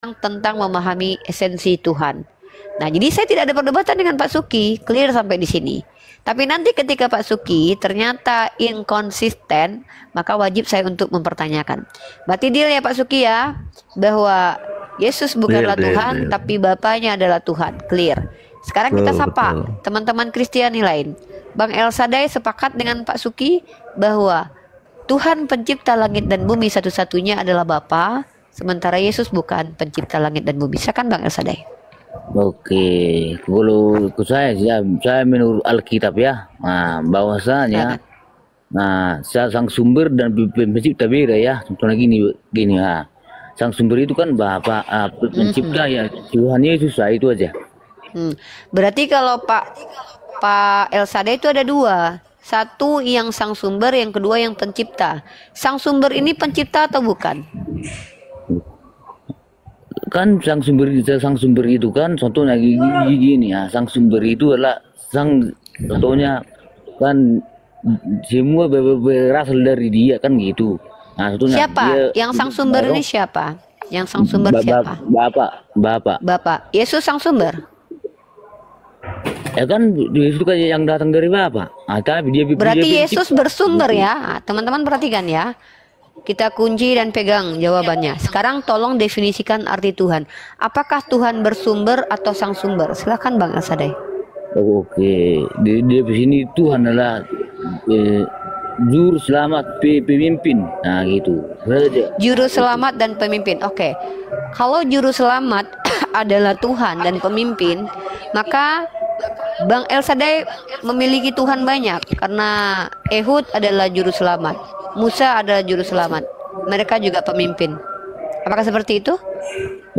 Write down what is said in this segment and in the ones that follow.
tentang memahami esensi Tuhan. Nah, jadi saya tidak ada perdebatan dengan Pak Suki, clear sampai di sini. Tapi nanti ketika Pak Suki ternyata inkonsisten, maka wajib saya untuk mempertanyakan. Berarti deal ya Pak Suki ya, bahwa Yesus Clear, bukanlah clear, Tuhan, clear. tapi Bapaknya adalah Tuhan, clear. Sekarang kita Betul, sapa betul. teman-teman Kristiani lain. Bang El Sadai sepakat dengan Pak Suki bahwa Tuhan pencipta langit dan bumi satu-satunya adalah Bapa, sementara Yesus bukan pencipta langit dan bumi. Silakan Bang El Sadai. Oke, kalau ikut saya menurut Alkitab ya, bahwasanya, Silakan. sang sumber dan pencipta beda ya. Contohnya gini, sang sumber itu kan Bapa, pencipta ya Tuhan Yesus, itu aja. Berarti kalau Pak El Sadai itu ada dua. Satu yang sang sumber, yang kedua yang pencipta. Sang sumber ini pencipta atau bukan? Kan sang sumber itu kan contohnya gini ya, sang sumber itu adalah contohnya kan semua berasal dari dia kan gitu. Nah, contohnya Siapa? dia Yang sang sumber ini siapa? Yang sang sumber siapa? Bapak. Bapak. Yesus sang sumber. Ya kan itu kan yang datang dari Bapak. Tapi dia Berarti dia Yesus bersumber ya. Teman-teman perhatikan ya. Kita kunci dan pegang jawabannya. Sekarang tolong definisikan arti Tuhan. Apakah Tuhan bersumber atau sang sumber? Silakan Bang Asadai. Oke, di sini Tuhan adalah juru selamat, pemimpin. Nah, gitu. Saja. Juru selamat dan pemimpin. Oke. Kalau juru selamat adalah Tuhan dan pemimpin, maka Bang El Sadai memiliki Tuhan banyak karena Ehud adalah juru selamat, Musa adalah juru selamat, mereka juga pemimpin. Apakah seperti itu?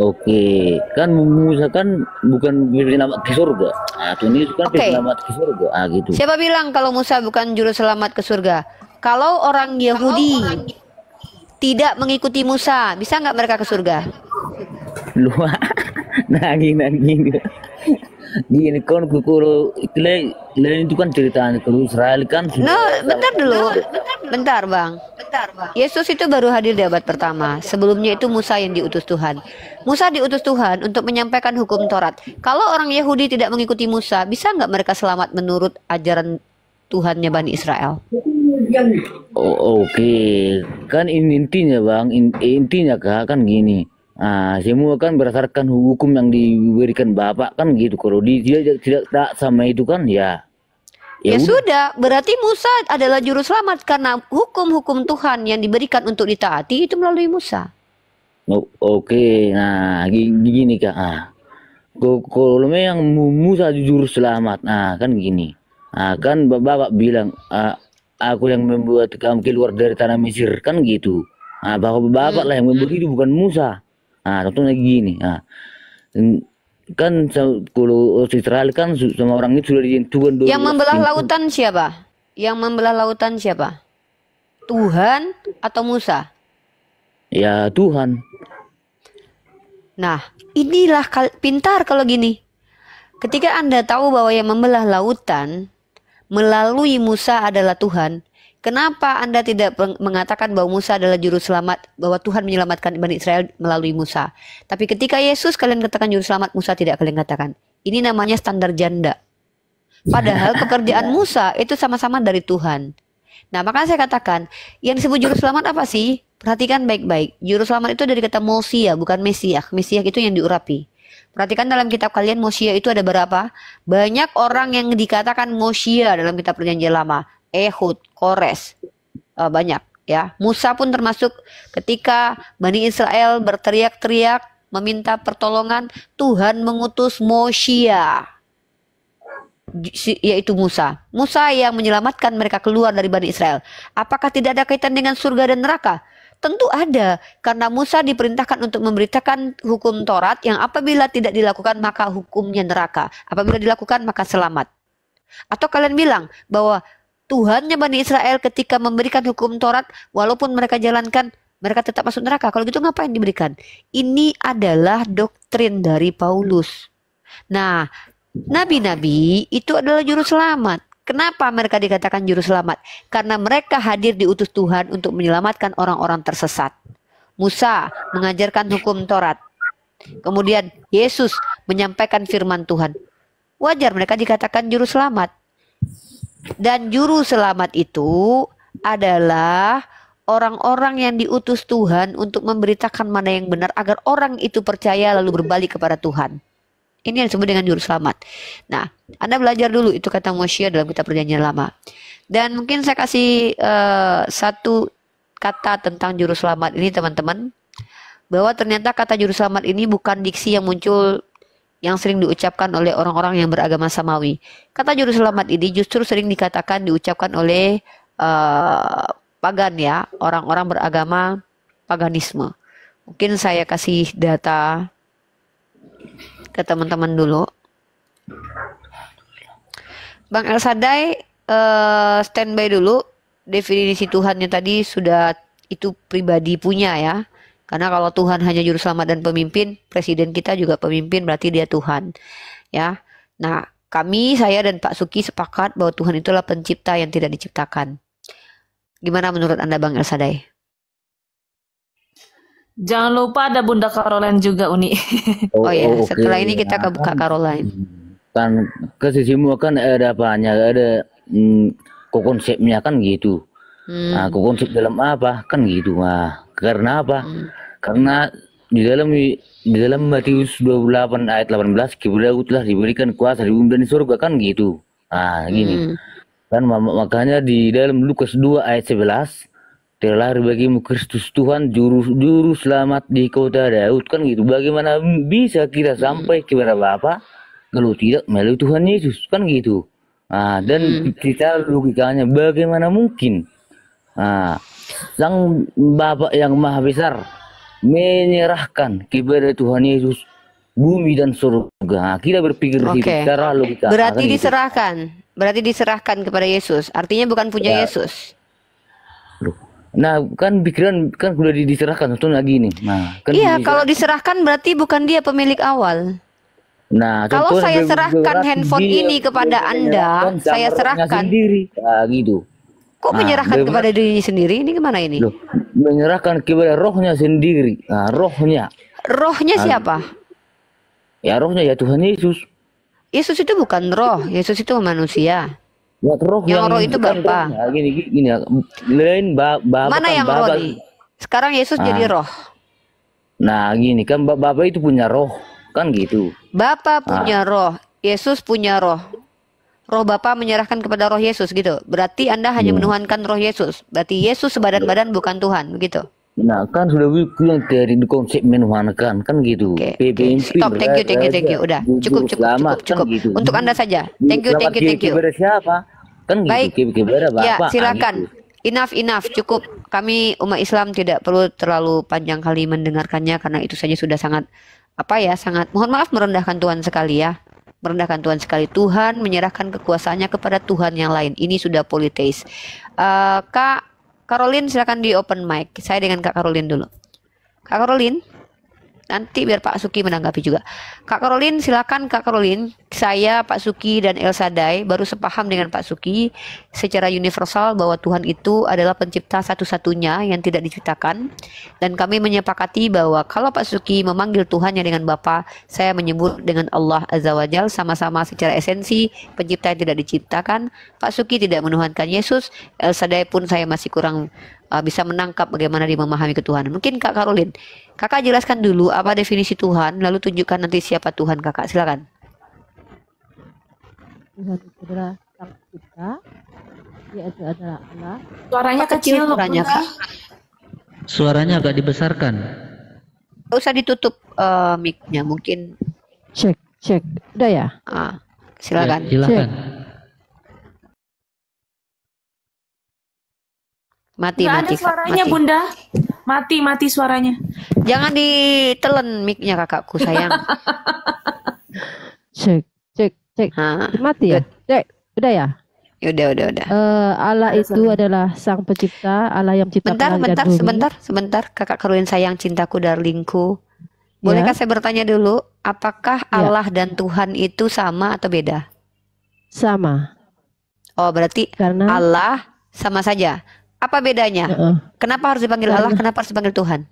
Oke, kan Musa kan bukan penyelamat ke surga. Tuhan Yesus kan Oke. penyelamat ke surga. Gitu. Siapa bilang kalau Musa bukan juru selamat ke surga? Kalau orang Yahudi tidak mengikuti Musa, bisa nggak mereka ke surga? Luar. Nah, gini. Gini kan kalau itu kan ceritanya kalau Israel kan No, bentar dulu. Bentar, Bang. Yesus itu baru hadir di abad pertama. Sebelumnya itu Musa yang diutus Tuhan. Musa diutus Tuhan untuk menyampaikan hukum Taurat. Kalau orang Yahudi tidak mengikuti Musa, bisa nggak mereka selamat menurut ajaran Tuhannya Bani Israel? Oke, kan intinya Bang, intinya Kak kan gini. Semua kan berdasarkan hukum yang diberikan Bapak kan gitu. Kalau dia tidak tak sama itu kan ya. Ya Udah. sudah, berarti Musa adalah juru selamat karena hukum-hukum Tuhan yang diberikan untuk ditaati itu melalui Musa. Oke, nah gini Kak. Kalau memang Musa jujur selamat, kan gini. Kan Bapak bilang, aku yang membuat kamu keluar dari tanah Mesir kan gitu. Bapak lah yang membuat itu bukan Musa. Contohnya gini. Kan kalau Israel kan sama orang itu sudah ditentukan 12 Yang membelah pintu. lautan siapa? Yang membelah lautan siapa? Tuhan atau Musa? Ya Tuhan. Nah, inilah pintar kalau gini. Ketika Anda tahu bahwa yang membelah lautan melalui Musa adalah Tuhan, kenapa Anda tidak mengatakan bahwa Musa adalah juru selamat, bahwa Tuhan menyelamatkan Bani Israel melalui Musa? Tapi ketika Yesus kalian katakan juru selamat, Musa tidak kalian katakan. Ini namanya standar janda. Padahal pekerjaan Musa itu sama-sama dari Tuhan. Nah, makanya saya katakan, yang disebut juru selamat apa sih? Perhatikan baik-baik. Juru selamat itu dari kata Mosia, bukan Mesiah. Mesiah itu yang diurapi. Perhatikan dalam kitab kalian Mosia itu ada berapa? Banyak orang yang dikatakan Mosia dalam kitab Perjanjian Lama. Ehud, Kores, banyak ya. Musa pun termasuk ketika Bani Israel berteriak-teriak meminta pertolongan, Tuhan mengutus Mosia, yaitu Musa. Musa yang menyelamatkan mereka keluar dari Bani Israel. Apakah tidak ada kaitan dengan surga dan neraka? Tentu ada, karena Musa diperintahkan untuk memberitakan hukum Taurat yang apabila tidak dilakukan maka hukumnya neraka. Apabila dilakukan maka selamat. Atau kalian bilang bahwa Tuhannya Bani Israel ketika memberikan hukum Taurat, walaupun mereka jalankan, mereka tetap masuk neraka. Kalau gitu ngapain diberikan? Ini adalah doktrin dari Paulus. Nah, nabi-nabi itu adalah juru selamat. Kenapa mereka dikatakan juru selamat? Karena mereka hadir diutus Tuhan untuk menyelamatkan orang-orang tersesat. Musa mengajarkan hukum Taurat. Kemudian Yesus menyampaikan firman Tuhan. Wajar mereka dikatakan juru selamat. Dan juru selamat itu adalah orang-orang yang diutus Tuhan untuk memberitakan mana yang benar agar orang itu percaya lalu berbalik kepada Tuhan. Ini yang disebut dengan juru selamat. Nah, Anda belajar dulu itu kata Moshe dalam kitab Perjanjian Lama. Dan mungkin saya kasih satu kata tentang juru selamat ini teman-teman. Bahwa ternyata kata juru selamat ini bukan diksi yang muncul yang sering diucapkan oleh orang-orang yang beragama samawi. Kata juru selamat ini justru sering diucapkan oleh pagan ya, orang-orang beragama paganisme. Mungkin saya kasih data ke teman-teman dulu. Bang El Sadai standby dulu. Definisi Tuhannya tadi sudah itu pribadi punya ya. Karena kalau Tuhan hanya juru selamat dan pemimpin, presiden kita juga pemimpin, berarti dia Tuhan. Ya. Nah, saya dan Pak Suki sepakat bahwa Tuhan itulah pencipta yang tidak diciptakan. Gimana menurut Anda Bang El Sadai? Jangan lupa ada Bunda Caroline juga, Uni. Oh ya, setelah ini kita ke Kak Caroline. Kan ke semua kan ada apanya, ada konsepnya kan gitu. Nah, konsep dalam apa kan gitu. Nah, karena apa? Karena di dalam Matius 28 ayat 18 kepadaku telah diberikan kuasa di bumi dan di surga kan gitu. Nah, gini. Kan makanya di dalam Lukas 2 ayat 11 telah bagimu Kristus Tuhan juru selamat di kota Daud kan gitu. Bagaimana bisa kita sampai kepada Bapa kalau tidak melalui Tuhan Yesus kan gitu. Nah, dan kita logikanya bagaimana mungkin Sang Bapa yang Maha Besar menyerahkan kepada Tuhan Yesus bumi dan surga. Nah, kita berpikir secara logika. Berarti diserahkan. Berarti diserahkan kepada Yesus. Artinya bukan punya Yesus. Nah, kan pikiran kan sudah diserahkan contohnya gini. Nah, kan iya, kalau diserahkan berarti bukan dia pemilik awal. Nah, kalau saya serahkan handphone ini kepada Anda, saya serahkan sendiri. Nah, gitu. Kok menyerahkan kepada diri sendiri? Ini gimana ini? Loh, menyerahkan kepada rohnya sendiri. Nah, rohnya. Rohnya siapa? Ya rohnya ya Tuhan Yesus. Yesus itu bukan roh. Yesus itu manusia. Ya, roh yang roh itu Bapa. Nah, gini. Lain Bapa. Mana yang roh nih? Sekarang Yesus jadi roh. Nah, gini kan Bapa itu punya roh. Kan gitu. Bapa punya roh. Yesus punya roh. Roh Bapa menyerahkan kepada roh Yesus gitu. Berarti Anda hanya menuhankan roh Yesus. Berarti Yesus sebadan-badan bukan Tuhan, begitu. Nah, kan sudah bilang dari konsep menuhankan kan gitu. Stop, thank you. Udah, cukup. Kan gitu. Untuk Anda saja. Thank you. Kepada siapa? Kan baik. Gitu. Kepada Bapa. Ya, silakan. Gitu. Enough, cukup. Kami umat Islam tidak perlu terlalu panjang kali mendengarkannya karena itu saja sudah sangat sangat mohon maaf merendahkan Tuhan sekali ya. Merendahkan Tuhan sekali. Tuhan menyerahkan kekuasaannya kepada Tuhan yang lain. Ini sudah politeis. Kak Caroline silakan di open mic. Saya dengan Kak Caroline dulu. Kak Caroline, nanti biar Pak Suki menanggapi juga. Kak Caroline silakan Kak Caroline. Saya, Pak Suki dan El Sadai baru sepaham dengan Pak Suki secara universal bahwa Tuhan itu adalah pencipta satu-satunya yang tidak diciptakan. Dan kami menyepakati bahwa kalau Pak Suki memanggil Tuhannya dengan Bapa, saya menyebut dengan Allah Azza wa Jal sama-sama secara esensi pencipta yang tidak diciptakan. Pak Suki tidak menuhankan Yesus. El Sadai pun saya masih kurang bisa menangkap bagaimana dia memahami ketuhanan. Mungkin Kak Caroline, Kakak jelaskan dulu apa definisi Tuhan, lalu tunjukkan nanti siapa Tuhan Kakak. Silakan. Tuhan itu adalah Sang Pencipta, yaitu adalah Allah. Suaranya kecil, suaranya Kak. Suaranya agak dibesarkan. Gak usah ditutup mic-nya, mungkin. Cek. Udah ya? Silakan. Ya, silakan. Mati. Ada suaranya, mati. Bunda. Mati suaranya. Jangan ditelen mic-nya kakakku sayang. Cek. Mati ya? Cek. Udah ya? Udah. Allah itu adalah Sang Pencipta, Allah yang menciptakan langit dan bumi. Sebentar. Kakak Caroline sayang, cintaku, darlingku. Bolehkah saya bertanya dulu, apakah Allah dan Tuhan itu sama atau beda? Sama. Oh, berarti Karena Allah sama saja. Apa bedanya? Kenapa harus dipanggil Allah? Kenapa harus dipanggil Tuhan?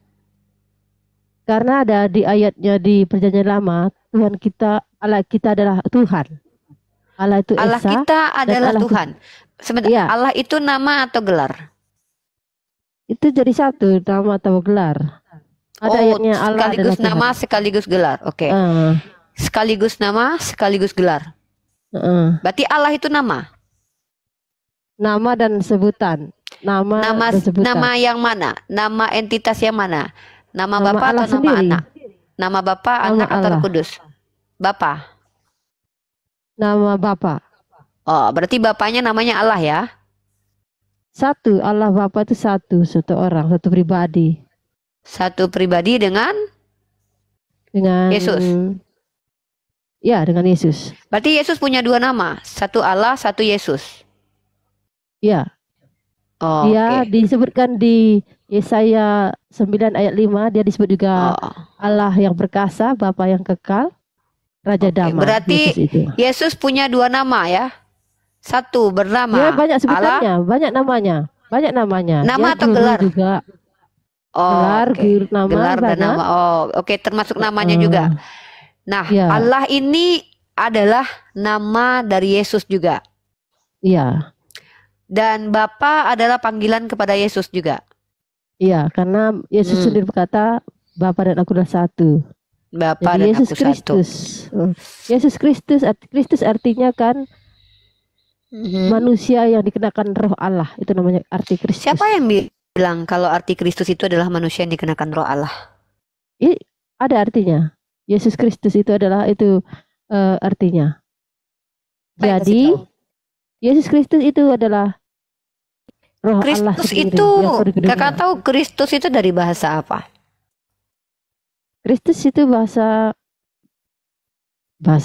Karena ada di ayatnya di Perjanjian Lama, Tuhan kita, Allah kita adalah Tuhan. Allah itu Allah Esa, kita dan adalah Allah Tuhan. Sebentar, Iya. Allah itu nama atau gelar? itu jadi satu nama atau gelar. Ada Oh, ayatnya Allah sekaligus adalah Tuhan. nama sekaligus gelar. Oke. Eh, Sekaligus nama sekaligus gelar. Berarti Allah itu nama. nama dan sebutan. Nama Nama dan sebutan. nama yang mana? Nama entitas yang mana? Nama Nama Bapa Allah atau nama sendiri. anak? Nama Bapa, Nama anak atau Roh Allah. Kudus? Bapa. Nama Bapa. Oh, berarti bapaknya namanya Allah ya? Satu, Allah Bapa itu satu orang, satu pribadi. Satu pribadi dengan Dengan Yesus. Ya, dengan Yesus. Berarti Yesus punya dua nama, satu Allah, satu Yesus. Ya, Oh, dia oke. disebutkan di Yesaya 9 ayat 5, dia disebut juga Oh, Allah yang perkasa, Bapa yang kekal, Raja oke. Damai. Berarti Yesus itu. Yesus punya dua nama ya? Satu Dia bernama banyak Allah. sebutannya, banyak namanya. Nama Dia atau guru gelar? juga. Oh, Gelar, oke. guru, nama Gelar dan banyak. nama. Oh, oke, termasuk namanya Eh, juga. Nah, ya. Allah ini adalah nama dari Yesus juga. Iya, Dan Bapa adalah panggilan kepada Yesus juga. iya, karena Yesus Hmm. sendiri berkata, Bapa dan Aku adalah satu. Bapa Jadi dan Yesus aku satu. Kristus. Yesus Kristus, Kristus artinya kan Mhm. manusia yang dikenakan roh Allah. Itu namanya arti Kristus. Siapa yang bilang kalau arti Kristus itu adalah manusia yang dikenakan roh Allah? Ada artinya. Yesus Kristus itu adalah artinya. Baik, kasih Jadi tahu. Yesus Kristus itu adalah roh Allah Kristus sendiri itu, yang turun ke dunia. kakak tahu Kristus itu dari bahasa apa? Kristus itu bahasa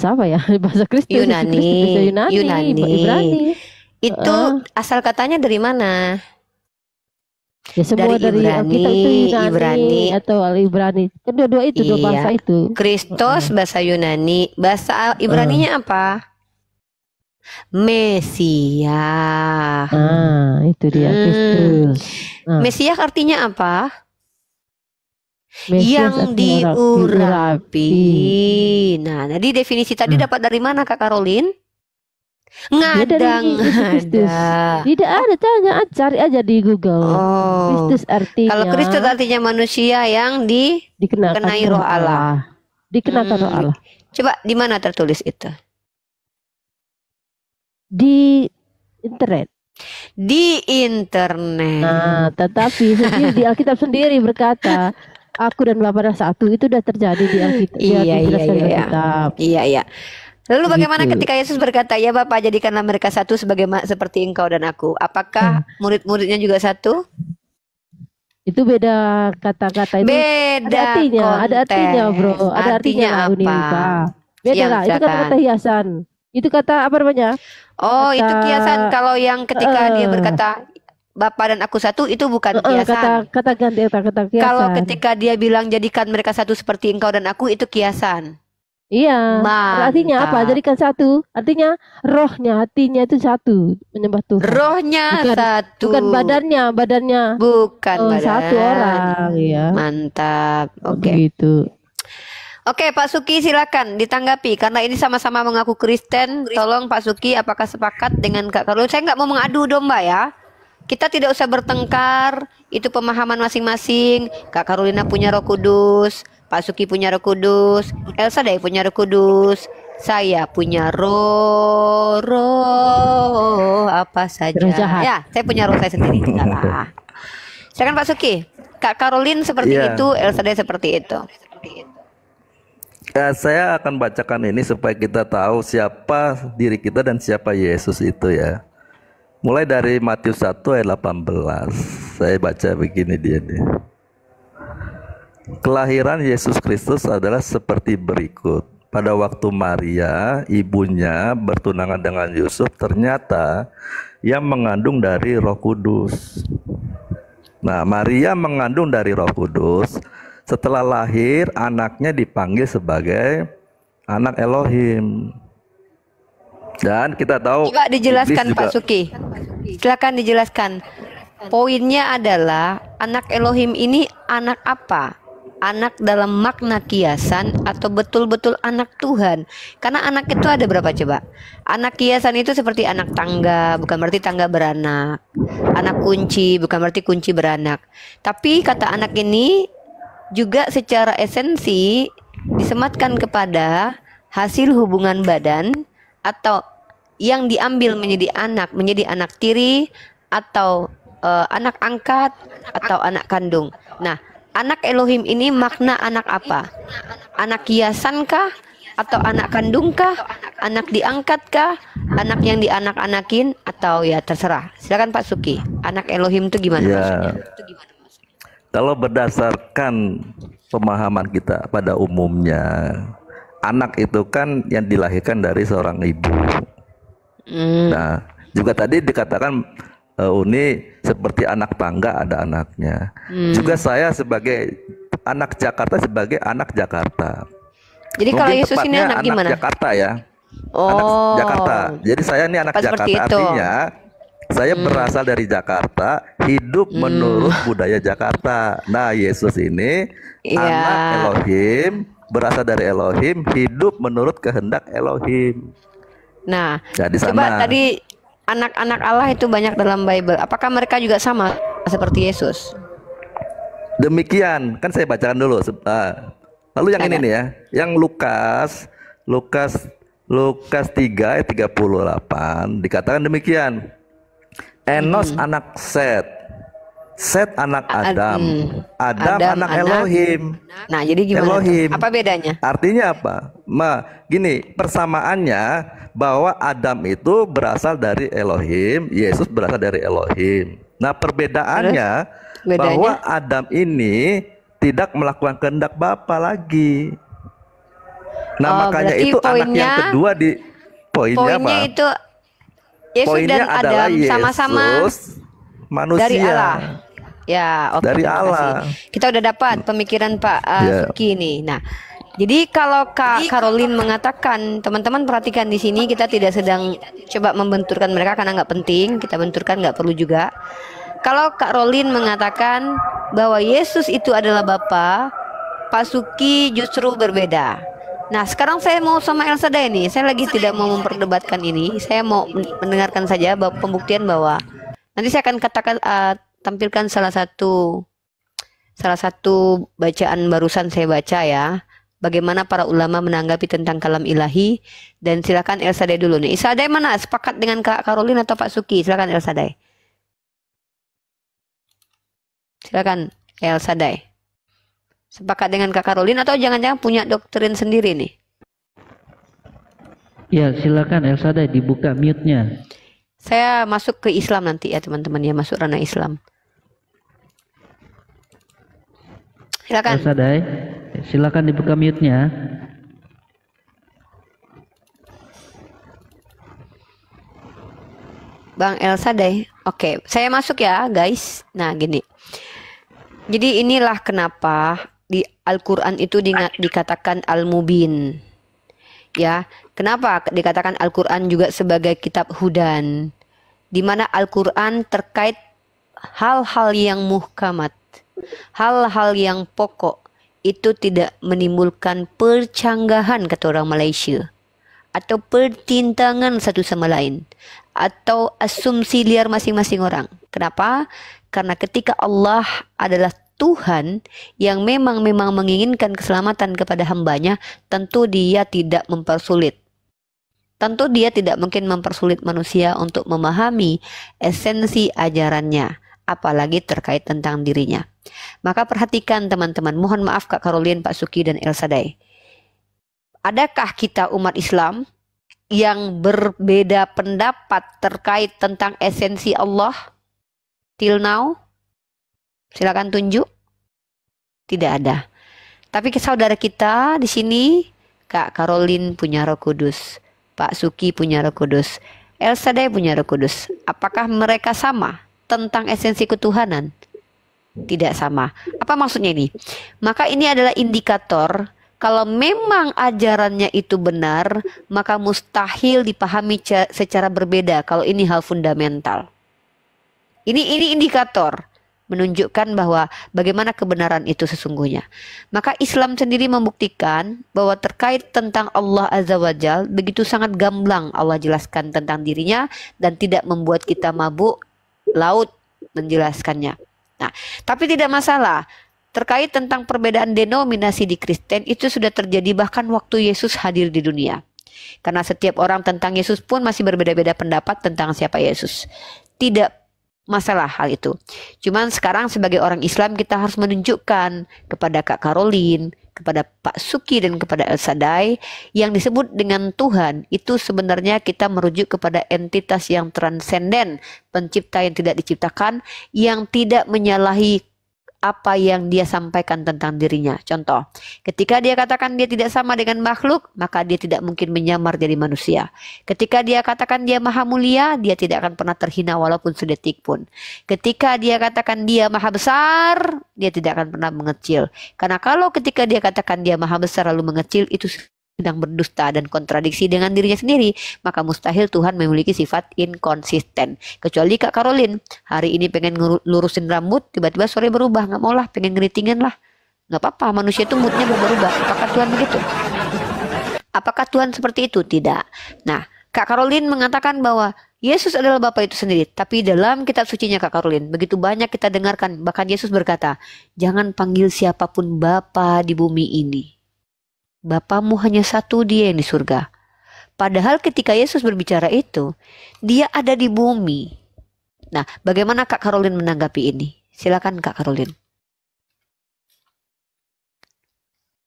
apa ya? Bahasa Kristus. Yunani. Bahasa Yunani. Yunani. Ibrani. Itu asal katanya dari mana? Ya semua Dari dari Alkitab itu Yunani Ibrani. atau Al-Ibrani. Kedua-dua itu dua Iya. bahasa itu. Kristus bahasa Yunani, bahasa Ibraninya apa? Mesia. Itu dia Kristus. Mesias artinya apa? Mesias Yang artinya diurapi. Nah, jadi definisi tadi dapat dari mana Kak Karolin? Dia dari Ngadang Yesus Kristus. ada. Tidak ada, tanya, cari aja di Google. Oh. Kristus artinya Kalau Kristus artinya manusia yang dikenakan dikenai roh Allah. Dikenakan roh Allah. Coba di mana tertulis itu? Di internet. Di internet. Nah, tetapi sendiri di Alkitab sendiri berkata, Aku dan Bapa adalah satu. Itu sudah terjadi di Alkitab. Iya, iya, dijelaskan di iya. Alkitab. Iya, iya. Lalu bagaimana Gitu. ketika Yesus berkata, "Ya Bapa, jadikanlah mereka satu seperti Engkau dan Aku." Apakah murid-muridnya juga satu? Itu beda kata-kata itu. Beda Ada artinya, bro. Ada artinya, Artinya Uni, apa? Pak. Beda Yang lah. Itu silakan. kata-kata hiasan. Itu kata apa namanya? Oh, itu Kata- kiasan. Kalau yang ketika dia Eh. berkata, "Bapa dan Aku satu," itu bukan kiasan. Kata ganti kata kiasan. Kalau ketika dia bilang, "Jadikan mereka satu seperti Engkau dan Aku," itu kiasan. Iya. Mantap. Artinya apa? Jadikan satu. Artinya rohnya, hatinya itu satu, menyembah Tuhan. Rohnya Bukan- satu. Bukan badannya. Bukan badan. Satu orang, ya. Mantap. Oke. Begitu. Oke, Pak Suki silakan ditanggapi karena ini sama-sama mengaku Kristen. Tolong Pak Suki, apakah sepakat dengan Kak Karolin? Saya nggak mau mengadu domba ya. Kita tidak usah bertengkar. Itu pemahaman masing-masing. Kak Karolina punya Roh Kudus, Pak Suki punya Roh Kudus, Elsa Day punya Roh Kudus, saya punya roh apa saja. Roh jahat. Ya, saya punya roh saya sendiri. Salah. Silakan Pak Suki. Kak Karolin seperti Iya. itu, Elsa Day seperti itu. Ya, saya akan bacakan ini supaya kita tahu siapa diri kita dan siapa Yesus itu ya. Mulai dari Matius 1 ayat 18. Saya baca begini dia nih. Kelahiran Yesus Kristus adalah seperti berikut. Pada waktu Maria, ibunya bertunangan dengan Yusuf, ternyata ia mengandung dari Roh Kudus. Nah, Maria mengandung dari Roh Kudus. Setelah lahir, anaknya dipanggil sebagai anak Elohim. Dan kita tahu Coba dijelaskan iblis juga- Pak Suki. Silakan dijelaskan. Poinnya adalah anak Elohim ini anak apa? anak dalam makna kiasan atau betul-betul anak Tuhan? Karena anak itu ada berapa coba? Anak kiasan itu seperti anak tangga, bukan berarti tangga beranak. Anak kunci, bukan berarti kunci beranak. Tapi kata anak ini juga secara esensi disematkan kepada hasil hubungan badan atau yang diambil menjadi anak tiri atau anak angkat atau anak kandung. Nah, anak Elohim ini makna anak apa? Anak kiasan kah? Atau anak kandung kah? Anak diangkat kah? Anak yang dianak-anakin? Atau ya terserah. Silakan Pak Suki. Anak Elohim itu gimana maksudnya? Kalau berdasarkan pemahaman kita pada umumnya, anak itu kan yang dilahirkan dari seorang ibu. Nah, juga tadi dikatakan Uni seperti anak tangga ada anaknya. Juga saya sebagai anak Jakarta sebagai anak Jakarta. Jadi Mungkin kalau Yesus ini tepatnya anak gimana? Jakarta ya. Oh, Anak Jakarta. Jadi saya ini anak Tepat seperti Jakarta, itu. artinya saya berasal dari Jakarta, hidup menurut budaya Jakarta. Nah, Yesus ini Iya. anak Elohim, berasal dari Elohim, hidup menurut kehendak Elohim. Nah, Ya, di coba sana. tadi anak-anak Allah itu banyak dalam Bible. Apakah mereka juga sama seperti Yesus? Demikian, kan saya bacakan dulu. Lalu yang ini Ada. nih ya, yang Lukas 3 ayat 38 dikatakan demikian. Enos anak Set anak Adam, Adam anak Elohim. Nah, jadi gimana tuh? Elohim. Apa bedanya? Artinya apa? Gini, persamaannya bahwa Adam itu berasal dari Elohim, Yesus berasal dari Elohim. Nah, perbedaannya Bedanya? bahwa Adam ini tidak melakukan kehendak Bapa lagi. Nah, Oh, makanya berarti itu anak yang poinnya- kedua di poinnya apa? itu Yesus Poinnya dan adalah Adam sama-sama Yesus manusia. dari Allah. Ya, oke. Dari terima Allah. kasih. Kita udah dapat pemikiran Pak Ya. Suki ini. Nah, jadi kalau Kak Caroline mengatakan, teman-teman perhatikan di sini kita tidak sedang coba membenturkan mereka karena nggak penting. Kita benturkan nggak perlu juga. Kalau Kak Caroline mengatakan bahwa Yesus itu adalah Bapa, Pak Suki justru berbeda. Nah, sekarang saya mau sama Elsa Day nih. Saya lagi tidak mau memperdebatkan ini. Saya mau mendengarkan saja pembuktian bahwa nanti saya akan katakan tampilkan salah satu bacaan barusan saya baca ya. Bagaimana para ulama menanggapi tentang kalam ilahi, dan silakan Elsa Day dulu nih. Elsa Day mana? Sepakat dengan Kak Caroline atau Pak Suki? Silakan Elsa Day. Silakan Elsa Day. Sepakat dengan Kak Caroline atau jangan-jangan punya doktrin sendiri nih? Ya, silakan Elsadai dibuka mute-nya. Saya masuk ke Islam nanti ya teman-teman ya, masuk ranah Islam. Silakan. Elsadai, silakan dibuka mute-nya. Bang Elsa deh. Oke, saya masuk ya guys. Nah gini. Jadi inilah kenapa di Al-Quran itu dikatakan Al-Mubin. Ya, kenapa dikatakan Al-Quran juga sebagai kitab hudan. Di mana Al-Quran terkait hal-hal yang muhkamat. Hal-hal yang pokok. Itu tidak menimbulkan percanggahan kata orang Malaysia. Atau pertintangan satu sama lain. Atau asumsi liar masing-masing orang. Kenapa? Karena ketika Allah adalah Tuhan yang memang menginginkan keselamatan kepada hambanya, tentu dia tidak mempersulit. Tentu dia tidak mungkin mempersulit manusia untuk memahami esensi ajarannya, apalagi terkait tentang dirinya. Maka perhatikan teman-teman, mohon maaf Kak Caroline, Pak Suki, dan Elsa Day. Adakah kita umat Islam yang berbeda pendapat terkait tentang esensi Allah till now? Silakan tunjuk. Tidak ada. Tapi saudara kita di sini, Kak Caroline punya Roh Kudus, Pak Suki punya Roh Kudus, Elsa Day punya Roh Kudus. Apakah mereka sama tentang esensi ketuhanan? Tidak sama. Apa maksudnya ini? Maka ini adalah indikator kalau memang ajarannya itu benar, maka mustahil dipahami secara berbeda kalau ini hal fundamental. Ini indikator. menunjukkan bahwa bagaimana kebenaran itu sesungguhnya. Maka Islam sendiri membuktikan bahwa terkait tentang Allah Azza wa Jal begitu sangat gamblang Allah jelaskan tentang dirinya dan tidak membuat kita mabuk laut menjelaskannya. Nah, tapi tidak masalah. Terkait tentang perbedaan denominasi di Kristen itu sudah terjadi bahkan waktu Yesus hadir di dunia. Karena setiap orang tentang Yesus pun masih berbeda-beda pendapat tentang siapa Yesus. Tidak masalah hal itu. Cuman sekarang sebagai orang Islam kita harus menunjukkan kepada Kak Caroline, kepada Pak Suki dan kepada El Sadai yang disebut dengan Tuhan itu sebenarnya kita merujuk kepada entitas yang transenden, pencipta yang tidak diciptakan, yang tidak menyalahi apa yang dia sampaikan tentang dirinya. Contoh, ketika dia katakan dia tidak sama dengan makhluk, maka dia tidak mungkin menyamar jadi manusia. Ketika dia katakan dia maha mulia, dia tidak akan pernah terhina walaupun sedetik pun. Ketika dia katakan dia maha besar, dia tidak akan pernah mengecil. Karena kalau ketika dia katakan dia maha besar lalu mengecil, itu sedang berdusta dan kontradiksi dengan dirinya sendiri, maka mustahil Tuhan memiliki sifat inkonsisten. Kecuali Kak Caroline, hari ini pengen lurusin rambut, tiba-tiba sore berubah, nggak mau lah, pengen ngeritingin lah. Nggak apa-apa, manusia itu moodnya berubah. Apakah Tuhan begitu? Apakah Tuhan seperti itu? Tidak. Nah, Kak Caroline mengatakan bahwa Yesus adalah Bapa itu sendiri. Tapi dalam kitab sucinya Kak Caroline, begitu banyak kita dengarkan, bahkan Yesus berkata, jangan panggil siapapun Bapa di bumi ini. Bapamu hanya satu, dia yang di surga. Padahal ketika Yesus berbicara itu, dia ada di bumi. Nah, bagaimana Kak Caroline menanggapi ini? Silakan Kak Caroline.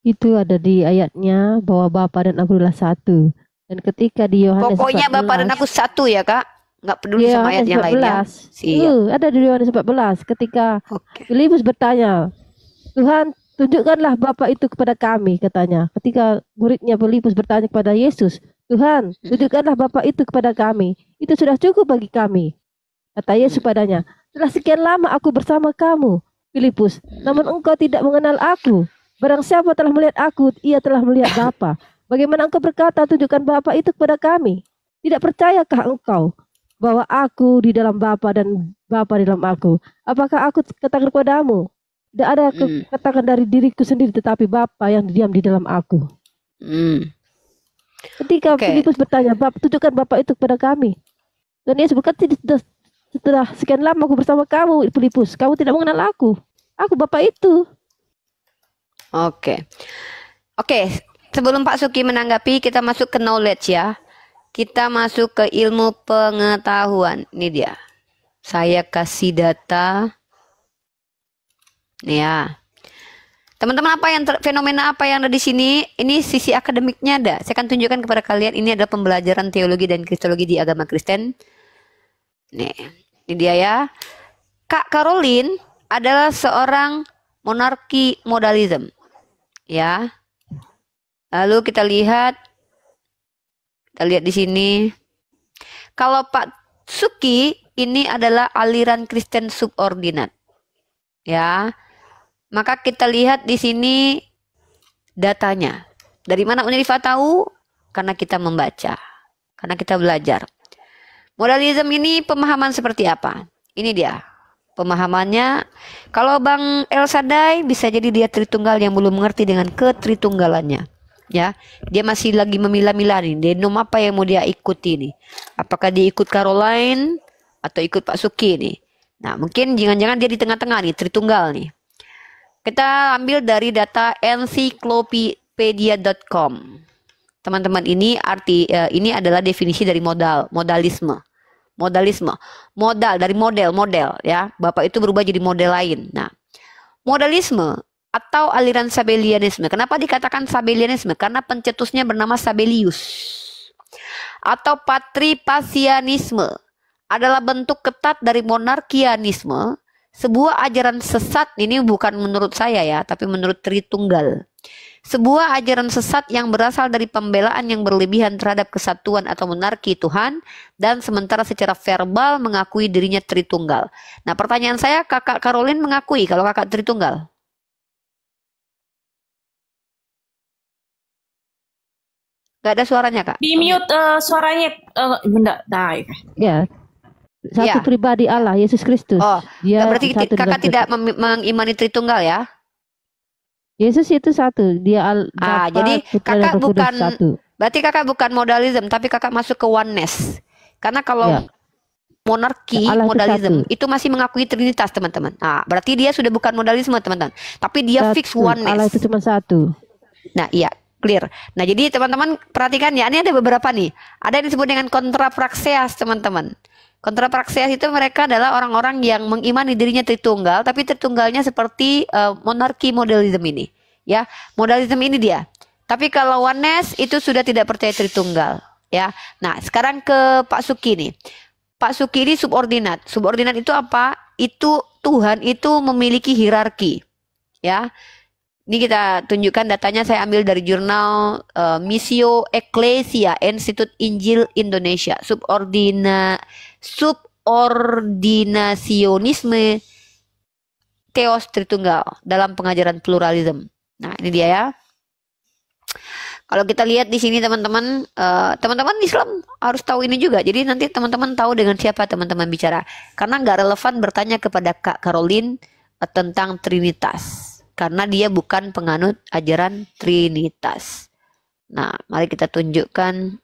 Itu ada di ayatnya bahwa Bapa dan Aku adalah satu. Dan ketika di Yohanes Pokoknya 14, Bapa dan Aku satu ya Kak? Nggak peduli sama ayat yang lainnya. Ada di Yohanes 14 ketika Filipus bertanya, Tuhan, tunjukkanlah Bapa itu kepada kami, katanya. Ketika muridnya Filipus bertanya kepada Yesus, Tuhan, tunjukkanlah Bapa itu kepada kami. Itu sudah cukup bagi kami. Kata Yesus padanya, telah sekian lama aku bersama kamu, Filipus, namun engkau tidak mengenal aku. Barang siapa telah melihat aku, ia telah melihat Bapa. Bagaimana engkau berkata, tunjukkan Bapa itu kepada kami? Tidak percayakah engkau bahwa aku di dalam Bapa dan Bapa di dalam aku? Apakah aku katakan kepadamu, tidak ada katakan dari diriku sendiri, tetapi Bapa yang diam di dalam aku. Ketika Filipus bertanya, tunjukkan Bapa itu kepada kami. Dan Yesus berkata, setelah sekian lama aku bersama kamu, Filipus, kamu tidak mengenal aku. Aku Bapa itu. Oke. Sebelum Pak Suki menanggapi, kita masuk ke knowledge ya. Kita masuk ke ilmu pengetahuan. Ini dia. Saya kasih data. Nih ya. Teman-teman, fenomena apa yang ada di sini? Ini sisi akademiknya ada. Saya akan tunjukkan kepada kalian. Ini adalah pembelajaran teologi dan kristologi di agama Kristen. Nih, ini dia ya. Kak Caroline adalah seorang monarki modalism. Ya. Lalu kita lihat di sini. Kalau Pak Suki ini adalah aliran Kristen subordinat. Ya. Maka kita lihat di sini datanya. Dari mana Unifah tahu? Karena kita membaca. Karena kita belajar. Modalisme ini pemahaman seperti apa? Ini dia. Pemahamannya, kalau Bang El Sadai bisa jadi dia Tritunggal yang belum mengerti dengan ketritunggalannya. Ya, dia masih lagi memilah-milah nih. Denom apa yang mau dia ikuti nih? Apakah dia ikut Caroline atau ikut Pak Suki nih? Nah, mungkin jangan-jangan dia di tengah-tengah nih, Tritunggal nih. Kita ambil dari data encyclopedia.com. Teman-teman, ini adalah definisi dari modalisme. Modal dari model ya. Bapak itu berubah jadi model lain. Nah, modalisme atau aliran Sabellianisme. Kenapa dikatakan Sabellianisme? Karena pencetusnya bernama Sabellius. Atau Patripasianisme adalah bentuk ketat dari monarkianisme. Sebuah ajaran sesat, ini bukan menurut saya ya, tapi menurut Tritunggal. Sebuah ajaran sesat yang berasal dari pembelaan yang berlebihan terhadap kesatuan atau monarki Tuhan, dan sementara secara verbal mengakui dirinya Tritunggal. Nah, pertanyaan saya, Kakak Caroline mengakui kalau kakak Tritunggal? Gak ada suaranya, Kak? Di mute suaranya Bunda. Nah, Ya. satu Ya. pribadi Allah, Yesus Kristus. Oh, Dia berarti satu kakak dalam tidak satu. mengimani Tritunggal ya? Yesus itu satu, dia Bapa, Jadi Putra dan kakak Roh Kudus bukan, satu. berarti kakak bukan modalism, tapi kakak masuk ke oneness. Karena kalau Ya, monarki, Allah itu modalism satu. itu masih mengakui Trinitas, teman-teman. Nah, berarti dia sudah bukan modalisme, teman-teman. Tapi dia fix Satu. Allah oneness. itu cuma satu. Nah, iya, clear. Nah, jadi teman-teman perhatikan ya, ini ada beberapa nih. Ada yang disebut dengan kontrapraxeas, teman-teman. Kontrapraxeas itu mereka adalah orang-orang yang mengimani dirinya Tritunggal, tapi Tritunggalnya seperti monarki modalism ini. Ya, modalism ini dia. Tapi kalau oneness itu sudah tidak percaya Tritunggal. Ya, nah sekarang ke Pak Suki nih. Pak Suki ini subordinat. Subordinat itu apa? Itu Tuhan itu memiliki hierarki. Ya, ini kita tunjukkan datanya, saya ambil dari jurnal Missio Ecclesia Institut Injil Indonesia. Subordinasionisme Theos Tritunggal dalam pengajaran pluralism. Nah, ini dia ya. Kalau kita lihat di sini teman-teman, teman-teman Islam harus tahu ini juga. Jadi nanti teman-teman tahu dengan siapa teman-teman bicara. Karena nggak relevan bertanya kepada Kak Caroline tentang Trinitas. Karena dia bukan penganut ajaran Trinitas. Nah, mari kita tunjukkan.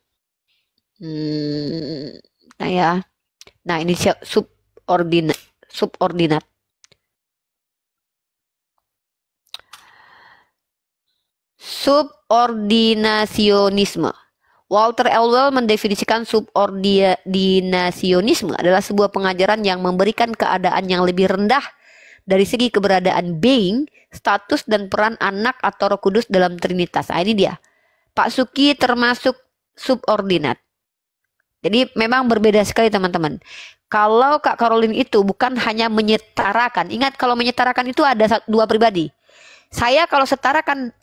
Nah ya. Nah, ini subordinat. Subordinasionisme. Walter Elwell mendefinisikan subordinasionisme adalah sebuah pengajaran yang memberikan keadaan yang lebih rendah dari segi keberadaan being, status dan peran anak atau Roh Kudus dalam Trinitas. Nah, ini dia. Pak Suki termasuk subordinat. Jadi memang berbeda sekali teman-teman. Kalau Kak Caroline itu bukan hanya menyetarakan. Ingat kalau menyetarakan itu ada dua pribadi. Saya kalau setarakan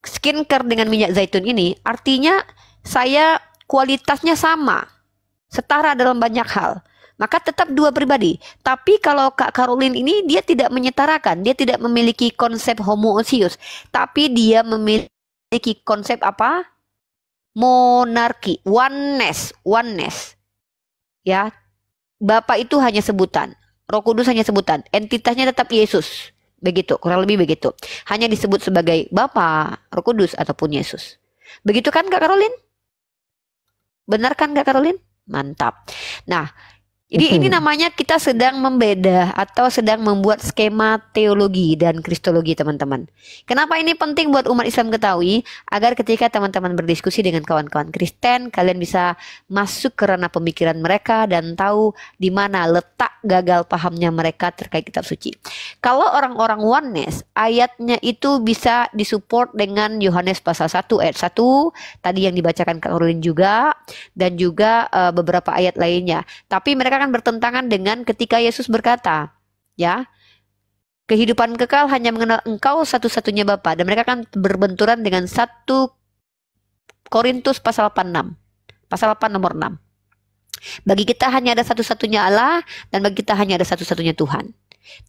skincare dengan minyak zaitun ini, artinya saya kualitasnya sama, setara dalam banyak hal. Maka tetap dua pribadi. Tapi kalau Kak Caroline ini dia tidak menyetarakan, dia tidak memiliki konsep homoousios, tapi dia memiliki konsep apa? Monarki, oneness. Ya, Bapa itu hanya sebutan, Roh Kudus hanya sebutan, entitasnya tetap Yesus. Begitu, kurang lebih begitu. Hanya disebut sebagai Bapa, Roh Kudus ataupun Yesus. Begitu kan Kak Caroline? Benar kan Kak Caroline? Mantap. Nah, jadi ini namanya kita sedang membeda atau sedang membuat skema teologi dan kristologi teman-teman. Kenapa ini penting buat umat Islam ketahui? Agar ketika teman-teman berdiskusi dengan kawan-kawan Kristen, kalian bisa masuk ke ranah pemikiran mereka dan tahu di mana letak gagal pahamnya mereka terkait kitab suci. Kalau orang-orang oneness, ayatnya itu bisa disupport dengan Yohanes pasal 1 ayat 1, tadi yang dibacakan Kak Caroline juga, dan juga beberapa ayat lainnya. Tapi mereka akan bertentangan dengan ketika Yesus berkata, ya, kehidupan kekal hanya mengenal Engkau satu-satunya Bapa, dan mereka akan berbenturan dengan 1 Korintus pasal 8 nomor 6. Bagi kita hanya ada satu-satunya Allah, dan bagi kita hanya ada satu-satunya Tuhan.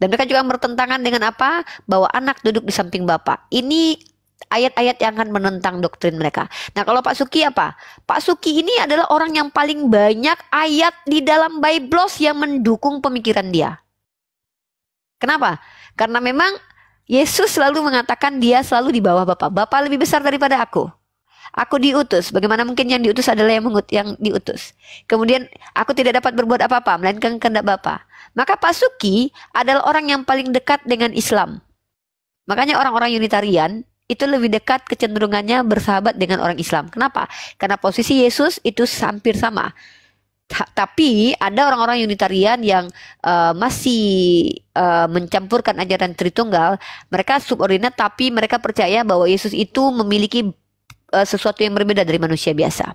Dan mereka juga bertentangan dengan apa? Bahwa anak duduk di samping Bapa. Ini ayat-ayat yang akan menentang doktrin mereka. Nah, kalau Pak Suki apa? Pak Suki ini adalah orang yang paling banyak ayat di dalam Biblos yang mendukung pemikiran dia. Kenapa? Karena memang Yesus selalu mengatakan dia selalu di bawah Bapa. Bapa lebih besar daripada aku. Aku diutus. Bagaimana mungkin yang diutus adalah yang diutus. Kemudian aku tidak dapat berbuat apa-apa melainkan kehendak Bapa. Maka Pak Suki adalah orang yang paling dekat dengan Islam. Makanya orang-orang Unitarian itu lebih dekat kecenderungannya bersahabat dengan orang Islam. Kenapa? Karena posisi Yesus itu hampir sama. Tapi ada orang-orang Unitarian yang masih mencampurkan ajaran Tritunggal. Mereka subordinat tapi mereka percaya bahwa Yesus itu memiliki sesuatu yang berbeda dari manusia biasa.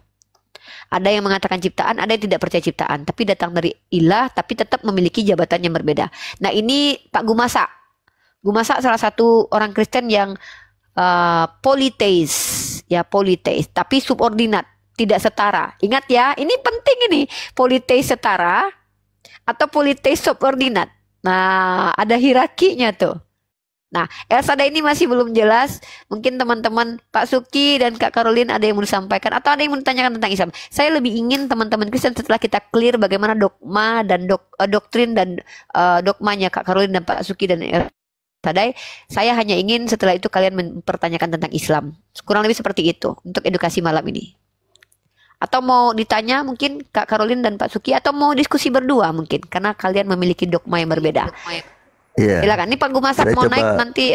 Ada yang mengatakan ciptaan, ada yang tidak percaya ciptaan, tapi datang dari ilah, tapi tetap memiliki jabatan yang berbeda. Nah, ini Pak Gumasa. Gumasa salah satu orang Kristen yang politeis, ya politeis, tapi subordinat, tidak setara. Ingat ya, ini penting ini, politeis setara atau politeis subordinat. Nah, ada hierarkinya tuh. Nah, Elsada ini masih belum jelas. Mungkin teman-teman Pak Suki dan Kak Caroline ada yang mau disampaikan atau ada yang mau ditanyakan tentang Islam. Saya lebih ingin teman-teman Kristen setelah kita clear bagaimana dogma dan doktrin dan dogmanya Kak Caroline dan Pak Suki dan Elsada. Saya hanya ingin setelah itu kalian mempertanyakan tentang Islam. Kurang lebih seperti itu untuk edukasi malam ini. Atau mau ditanya mungkin Kak Caroline dan Pak Suki, atau mau diskusi berdua mungkin karena kalian memiliki dogma yang berbeda. Iya. Silakan. Ini Pak Gumasak Saya mau coba- naik nanti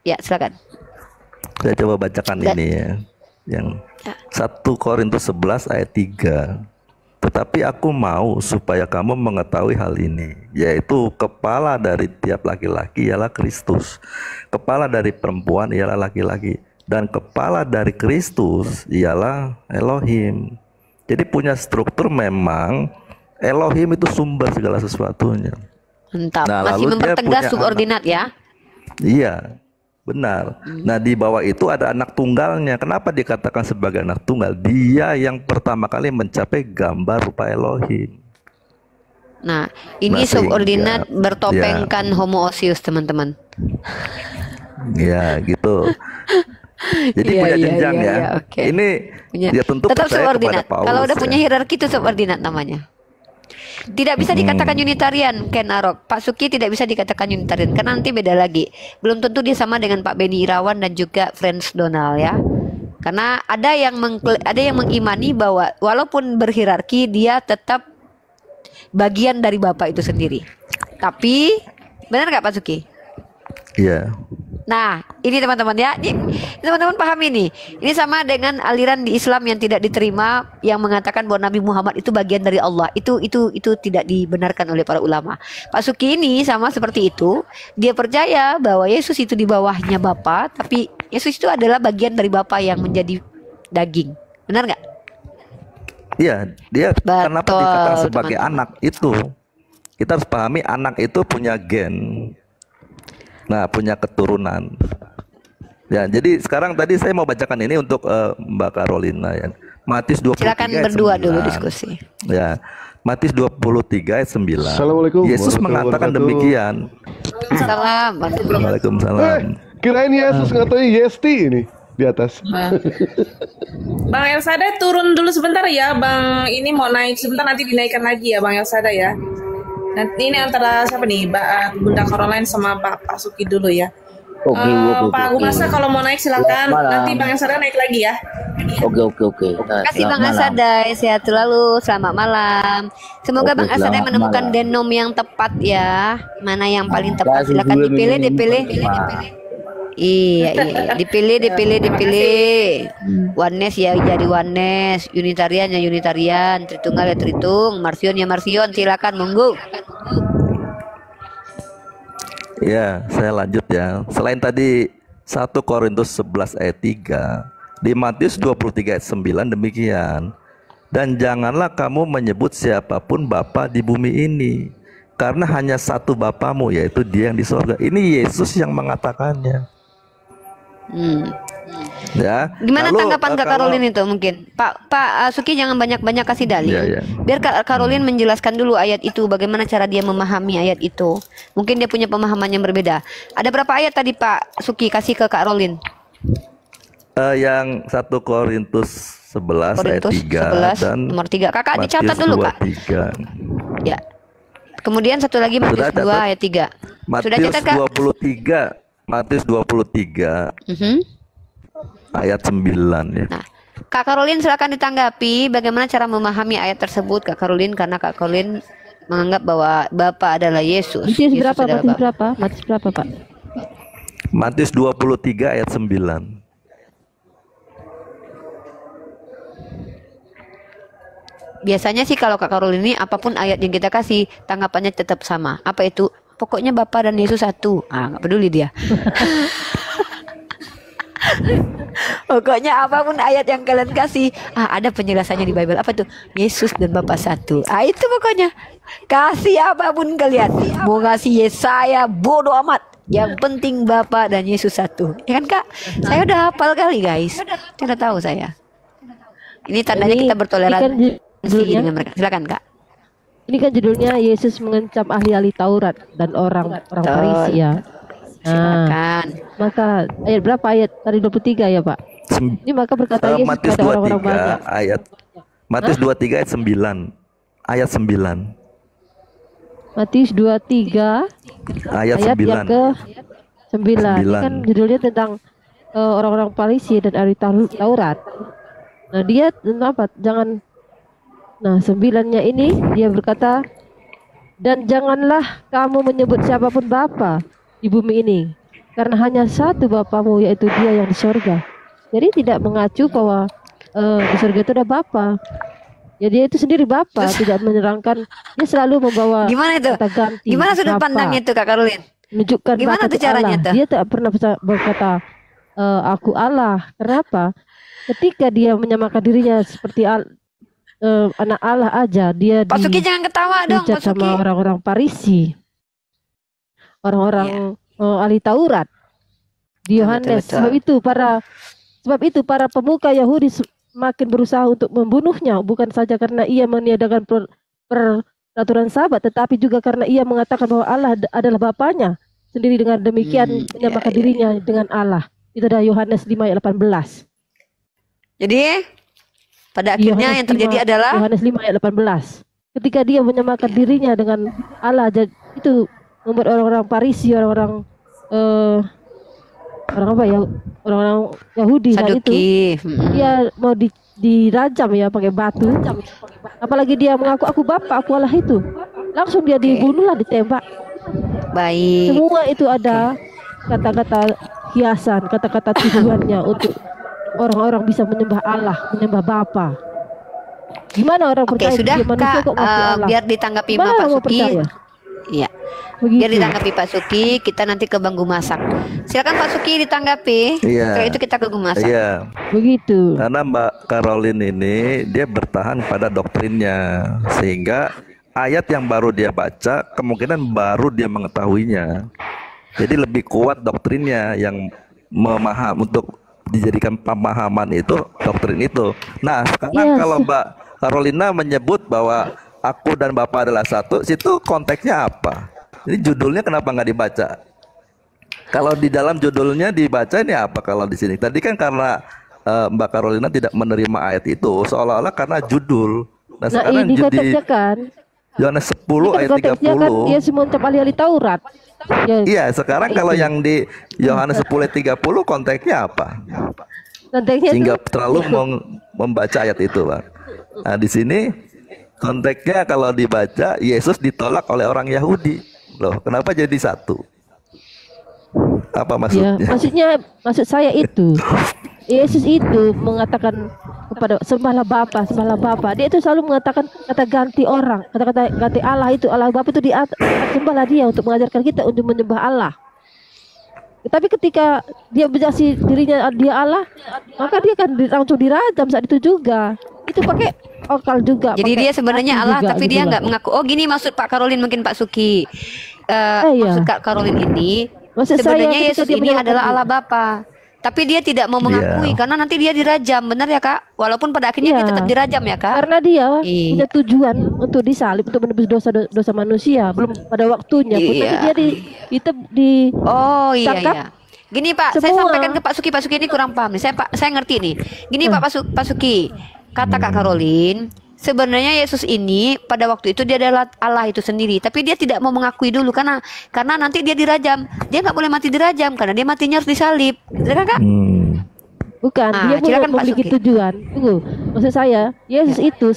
ya silakan. Saya coba bacakan ini ya. Yang 1 Korintus 11 ayat 3. Tetapi aku mau supaya kamu mengetahui hal ini, yaitu kepala dari tiap laki-laki ialah Kristus, kepala dari perempuan ialah laki-laki, dan kepala dari Kristus ialah Elohim. Jadi punya struktur memang Elohim itu sumber segala sesuatunya. Mantap. Nah, Masih lalu dia mempertegas punya subordinat ya. Iya, benar. Nah, di bawah itu ada anak tunggalnya. Kenapa dikatakan sebagai anak tunggal? Dia yang pertama kali mencapai gambar rupa Elohim. Nah, ini Nah, sehingga- subordinat bertopengkan homoousius, teman-teman. Ya, gitu. Jadi Iya, punya iya, jenjang iya, ya. iya, oke. Ini Punya- ya tentu tetap percaya subordinat. kepada Paulus. Kalau udah ya. punya hierarki itu subordinat namanya. Tidak bisa dikatakan Unitarian, Ken Arok. Pak Suki tidak bisa dikatakan Unitarian karena nanti beda lagi. Belum tentu dia sama dengan Pak Beni Irawan dan juga Franz Donald ya. Karena ada yang mengimani bahwa walaupun berhierarki dia tetap bagian dari Bapak itu sendiri. Tapi benar nggak Pak Suki? Iya. Nah, ini teman-teman ya, ini teman-teman paham ini. Ini sama dengan aliran di Islam yang tidak diterima, yang mengatakan bahwa Nabi Muhammad itu bagian dari Allah. Itu tidak dibenarkan oleh para ulama. Pak Suki ini sama seperti itu. Dia percaya bahwa Yesus itu di bawahnya Bapa, tapi Yesus itu adalah bagian dari Bapa yang menjadi daging. Benar nggak? Iya, dia kenapa Betul, dikatakan sebagai teman-teman. anak itu? Kita harus pahami anak itu punya gen. Nah, punya keturunan. Ya, jadi sekarang tadi saya mau bacakan ini untuk Mbak Carolina ya. Matius 23 Silakan ayat berdua 9. dulu diskusi. Ya. Matius 23 ayat 9. Assalamualaikum Yesus warahmatullahi mengatakan wabarakatuh. demikian. Salam. Waalaikumsalam. Kirain Yesus ngatain Yesti ini di atas. Bang Elsada turun dulu sebentar ya, Bang. Ini mau naik sebentar, nanti dinaikkan lagi ya, Bang Elsada ya. Nanti ini antara siapa nih, Bunda Caroline sama Pak Suki dulu ya. Oke, Pak Gumasa kalau mau naik silakan. Selamat malam. Nanti Bang Elsada naik lagi ya. Oke. Terima kasih Selamat Bang malam. Asadai, sehat selalu, selamat malam. Semoga Oke, Bang Asadai selamat menemukan malam. denom yang tepat ya. Mana yang paling Nah, tepat? kasih Silakan dulu dipilih, minum dipilih. Pak. Iya. Dipilih. Oneness ya jadi oneness, Unitarian ya Unitarian, Tritunggal ya Tritung, Marsion ya Marsion. Silakan monggo. Ya, saya lanjut ya. Selain tadi 1 Korintus 11 ayat 3, di Matius 23 ayat 9 demikian. Dan janganlah kamu menyebut siapapun Bapa di bumi ini, karena hanya satu Bapamu, yaitu Dia yang di sorga. Ini Yesus yang mengatakannya. Ya. Gimana Lalu, tanggapan Kak kalau- Caroline itu mungkin? Pak Suki jangan banyak-banyak kasih dalil. Iya, iya. Biar Kak Caroline menjelaskan dulu ayat itu, bagaimana cara dia memahami ayat itu. Mungkin dia punya pemahaman yang berbeda. Ada berapa ayat tadi Pak Suki kasih ke Kak Caroline? Yang 1 Korintus 11 ayat Korintus 3 11 dan nomor 3. Kakak Matius dicatat dulu, Kak. 23. Ya. Kemudian satu lagi Matius Sudah 2 catat? ayat 3. Sudah Matius catat, Kak? 23, Matius 23 Mhm. ayat 9 ya. Nah, Kak Caroline silakan ditanggapi bagaimana cara memahami ayat tersebut Kak Caroline, karena Kak Caroline menganggap bahwa Bapa adalah Yesus. Matius Yesus berapa? adalah Matius Bapa. berapa? Matius berapa, Pak? Matius 23 ayat 9. Biasanya sih kalau Kak Caroline ini apapun ayat yang kita kasih tanggapannya tetap sama. Apa itu? Pokoknya Bapa dan Yesus satu. Nggak peduli dia. Pokoknya apapun ayat yang kalian kasih, ada penjelasannya di Bible. Apa tuh? Yesus dan Bapa satu. Itu pokoknya. Kasih apapun kalian. Mau ngasih Yesaya, bodoh amat. Yang penting Bapa dan Yesus satu. Ya kan Kak? Saya udah hafal kali guys. Tidak tahu saya. Ini tandanya Ini- kita ini kan bertoleransi judulnya- dengan mereka. Silakan Kak. Ini kan judulnya Yesus mengancam ahli-ahli Taurat dan orang Betul. Farisi ya. Silakan. Maka ayat berapa ayat dari 23 ya Pak? Ini maka berkata Yesus Matius kepada orang-orang 23 banyak. ayat Matius 23 ayat 9. Ayat 9. Matius 23 Ayat ayat 9. yang ke 9. Ini kan judulnya tentang orang-orang Farisi dan ahli Taurat. Nah, dia tentang apa? Jangan. Nah, 9-nya ini dia berkata, dan janganlah kamu menyebut siapapun bapa di bumi ini, karena hanya satu Bapamu, yaitu Dia yang di sorga. Jadi tidak mengacu bahwa di sorga itu ada Bapa. Ya dia itu sendiri Bapa, tidak menerangkan. Dia selalu membawa Gimana itu? kata ganti. Gimana sudut Bapa. pandangnya itu Kak Karolin? Menunjukkan Gimana Bapa tuh itu caranya Allah. tuh? Dia tak pernah bisa berkata aku Allah. Kenapa? Ketika dia menyamakan dirinya seperti anak Allah aja, dia Pak Suki jangan ketawa dong, dihujat Pak Suki. sama orang-orang Farisi, orang-orang ahli Taurat di Yohanes. betul. Sebab itu para pemuka Yahudi makin berusaha untuk membunuhnya, bukan saja karena ia meniadakan peraturan Sabat, tetapi juga karena ia mengatakan bahwa Allah adalah Bapanya sendiri. Dengan demikian menyamakan dirinya dengan Allah. Itu ada Yohanes 5 ayat 18. Jadi pada akhirnya yang terjadi adalah Yohanes 5 ayat 18. Ketika dia menyamakan dirinya dengan Allah, itu membuat orang-orang Farisi, orang-orang orang Yahudi saat itu Saduki. dia mau dirajam ya pakai batu. Apalagi dia mengaku aku Bapa, aku Allah itu. Langsung dia dibunuhlah, ditembak. Baik. Semua itu ada kata-kata hiasan, kata-kata tujuannya untuk orang-orang bisa menyembah Allah, menyembah Bapa. Gimana orang Oke, percaya sudah dia manusia Kak, kok ngaku Allah? biar ditanggapi Gimana Pak mau Suki. percaya? Iya. Begitu. Biar ditanggapi Pak Suki, kita nanti ke Bang Gumasak. Silakan Pak Suki ditanggapi. Iya. Setelah itu kita ke Gumasak. Iya. Begitu. Karena Mbak Karolin ini dia bertahan pada doktrinnya, sehingga ayat yang baru dia baca kemungkinan baru dia mengetahuinya. Jadi lebih kuat doktrinnya yang untuk dijadikan pemahaman itu doktrin itu. Nah sekarang kalau Mbak Carolina menyebut bahwa aku dan Bapak adalah satu, situ konteksnya apa? Ini judulnya kenapa nggak dibaca? Kalau di dalam judulnya dibaca ini apa kalau di sini? Tadi kan karena Mbak Carolina tidak menerima ayat itu, seolah-olah karena judul. Nah sekarang ini konteksnya kan Yohanes 10 ayat konteksnya kan 30. Yesus mengucap ahli Taurat. Ya, Iya, sekarang kalau yang di Yohanes 10 ayat 30 konteksnya apa? konteksnya Sehingga itu terlalu membaca ayat itu, Pak. Nah, di sini konteksnya kalau dibaca Yesus ditolak oleh orang Yahudi. Loh, kenapa jadi satu? Apa maksudnya? maksud saya itu Yesus itu mengatakan kepada sembahlah Bapa, sembahlah Bapa. Dia itu selalu mengatakan kata ganti orang, kata-kata ganti Allah itu, Allah Bapa itu sembahlah dia untuk mengajarkan kita untuk menyembah Allah. Tapi ketika dia bersaksi dirinya dia Allah, maka dia kan langsung dirajam saat itu juga. Itu pakai akal juga. Jadi dia sebenarnya Allah, tapi dia nggak mengaku. Oh gini maksud Pak Karolin, mungkin Pak Suki. Maksud Kak Karolin ini sebenarnya Yesus ini adalah Allah Bapa. Tapi dia tidak mau mengakui karena nanti dia dirajam, benar ya Kak? Walaupun pada akhirnya dia tetap dirajam ya Kak? Karena dia punya tujuan untuk disalib, untuk menebus dosa manusia. Belum pada waktunya pun. Tapi dia Oh iya tangkap. iya. Gini Pak, saya sampaikan ke Pak Suki. Pak Suki ini kurang paham nih. Saya ngerti nih. Gini Pak Suki, kata Kak Karolin, sebenarnya Yesus ini pada waktu itu dia adalah Allah itu sendiri, tapi dia tidak mau mengakui dulu karena nanti dia dirajam. Dia nggak boleh mati dirajam karena dia matinya harus disalib. Betul Kak? Bukan, dia memiliki tujuan. Tunggu, maksud saya Yesus itu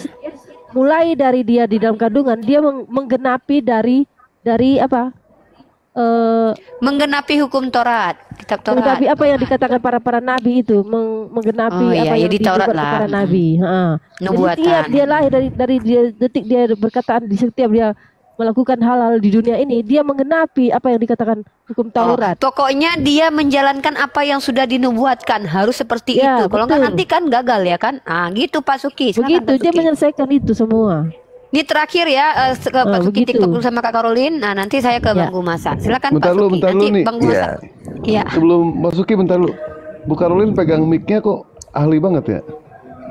mulai dari dia di dalam kandungan dia menggenapi dari apa? Menggenapi hukum Taurat, kitab Taurat. Menggenapi apa yang dikatakan para nabi itu, menggenapi apa yang di Taurat dibuat lah. para nabi. Jadi dia lahir dari detik dia berkataan, di setiap dia melakukan hal-hal di dunia ini, dia menggenapi apa yang dikatakan hukum Taurat. Pokoknya dia menjalankan apa yang sudah dinubuatkan, harus seperti itu. Kalau nggak nanti kan gagal ya kan? Gitu Pak Suki. Begitu dia menyelesaikan itu semua. Ini terakhir ya ke Pak Suki TikTok sama Kak Karolin. Nah nanti saya ke Bang Gumasa. Silakan Pak Suki. Bentar lu nih. Bang Gumasa. Iya. Sebelum Mas Suki bentar lu. Bu Karolin pegang mic-nya kok ahli banget ya.